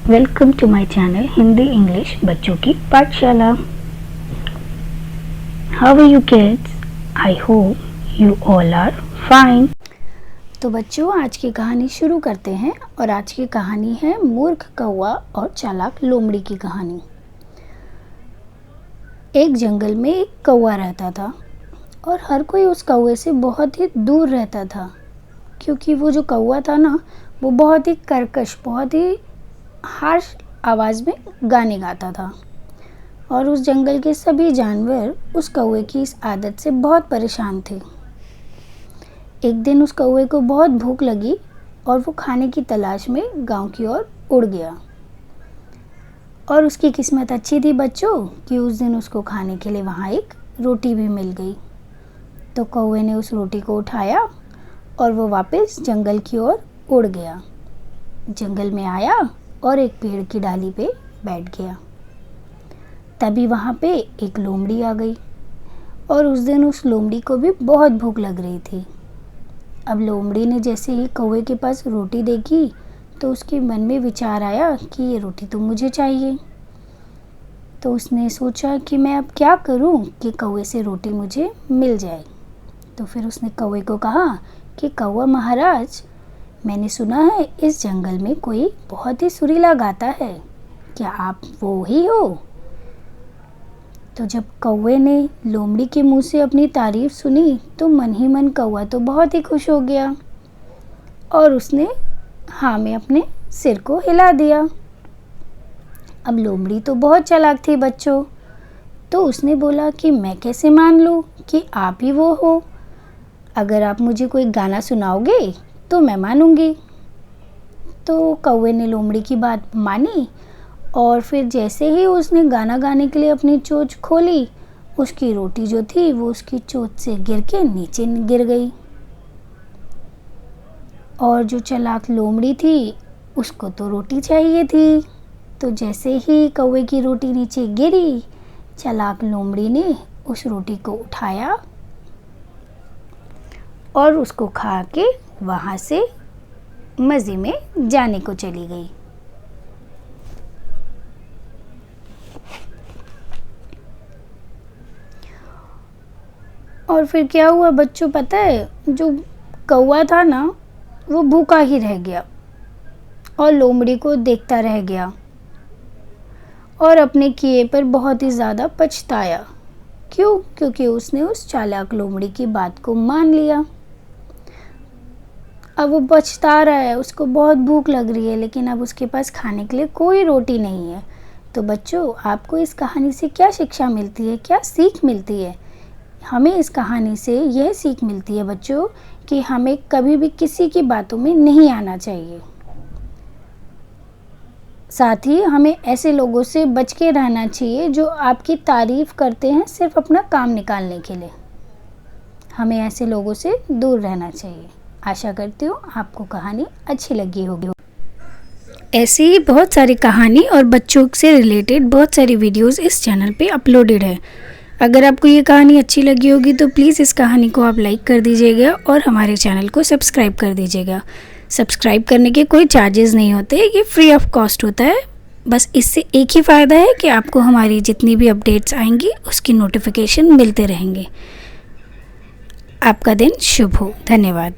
Welcome to my channel Hindi English बच्चों की पाठशाला। How are you kids? I hope you all are fine. तो बच्चों, आज की कहानी शुरू करते हैं और आज की कहानी है मूर्ख कौवा और चालाक लोमड़ी की कहानी। एक जंगल में एक कौवा रहता था और हर कोई उस कौवे से बहुत ही दूर रहता था, क्योंकि वो जो कौवा था ना, वो बहुत ही कर्कश, बहुत ही हार्श आवाज़ में गाने गाता था और उस जंगल के सभी जानवर उस कौवे की इस आदत से बहुत परेशान थे। एक दिन उस कौवे को बहुत भूख लगी और वो खाने की तलाश में गांव की ओर उड़ गया। और उसकी किस्मत अच्छी थी बच्चों कि उस दिन उसको खाने के लिए वहाँ एक रोटी भी मिल गई। तो कौवे ने उस रोटी को उठाया और वो वापस जंगल की ओर उड़ गया। जंगल में आया और एक पेड़ की डाली पे बैठ गया। तभी वहाँ पे एक लोमड़ी आ गई और उस दिन उस लोमड़ी को भी बहुत भूख लग रही थी। अब लोमड़ी ने जैसे ही कौवे के पास रोटी देखी तो उसके मन में विचार आया कि ये रोटी तो मुझे चाहिए। तो उसने सोचा कि मैं अब क्या करूं कि कौवे से रोटी मुझे मिल जाए। तो फिर उसने कौवे को कहा कि कौवा महाराज, मैंने सुना है इस जंगल में कोई बहुत ही सुरीला गाता है, क्या आप वो ही हो? तो जब कौवे ने लोमड़ी के मुंह से अपनी तारीफ सुनी तो मन ही मन कौवा तो बहुत ही खुश हो गया और उसने हाँ में अपने सिर को हिला दिया। अब लोमड़ी तो बहुत चालाक थी बच्चों, तो उसने बोला कि मैं कैसे मान लूँ कि आप ही वो हो? अगर आप मुझे कोई गाना सुनाओगे तो मैं मानूंगी। तो कौवे ने लोमड़ी की बात मानी और फिर जैसे ही उसने गाना गाने के लिए अपनी चोंच खोली, उसकी रोटी जो थी वो उसकी चोंच से गिर के नीचे गिर गई। और जो चालाक लोमड़ी थी उसको तो रोटी चाहिए थी। तो जैसे ही कौवे की रोटी नीचे गिरी, चालाक लोमड़ी ने उस रोटी को उठाया और उसको खा के वहाँ से मज़े में जाने को चली गई। और फिर क्या हुआ बच्चों पता है? जो कौवा था ना, वो भूखा ही रह गया और लोमड़ी को देखता रह गया और अपने किए पर बहुत ही ज़्यादा पछताया। क्यों? क्योंकि उसने उस चालाक लोमड़ी की बात को मान लिया। अब वो पछता रहा है, उसको बहुत भूख लग रही है, लेकिन अब उसके पास खाने के लिए कोई रोटी नहीं है। तो बच्चों, आपको इस कहानी से क्या शिक्षा मिलती है, क्या सीख मिलती है? हमें इस कहानी से यह सीख मिलती है बच्चों कि हमें कभी भी किसी की बातों में नहीं आना चाहिए। साथ ही हमें ऐसे लोगों से बच के रहना चाहिए जो आपकी तारीफ करते हैं सिर्फ अपना काम निकालने के लिए। हमें ऐसे लोगों से दूर रहना चाहिए। आशा करती हूँ आपको कहानी अच्छी लगी होगी। ऐसी ही बहुत सारी कहानी और बच्चों से रिलेटेड बहुत सारी वीडियोस इस चैनल पे अपलोडेड है। अगर आपको ये कहानी अच्छी लगी होगी तो प्लीज़ इस कहानी को आप लाइक कर दीजिएगा और हमारे चैनल को सब्सक्राइब कर दीजिएगा। सब्सक्राइब करने के कोई चार्जेस नहीं होते, ये फ्री ऑफ कॉस्ट होता है। बस इससे एक ही फ़ायदा है कि आपको हमारी जितनी भी अपडेट्स आएंगी उसकी नोटिफिकेशन मिलते रहेंगे। आपका दिन शुभ हो। धन्यवाद।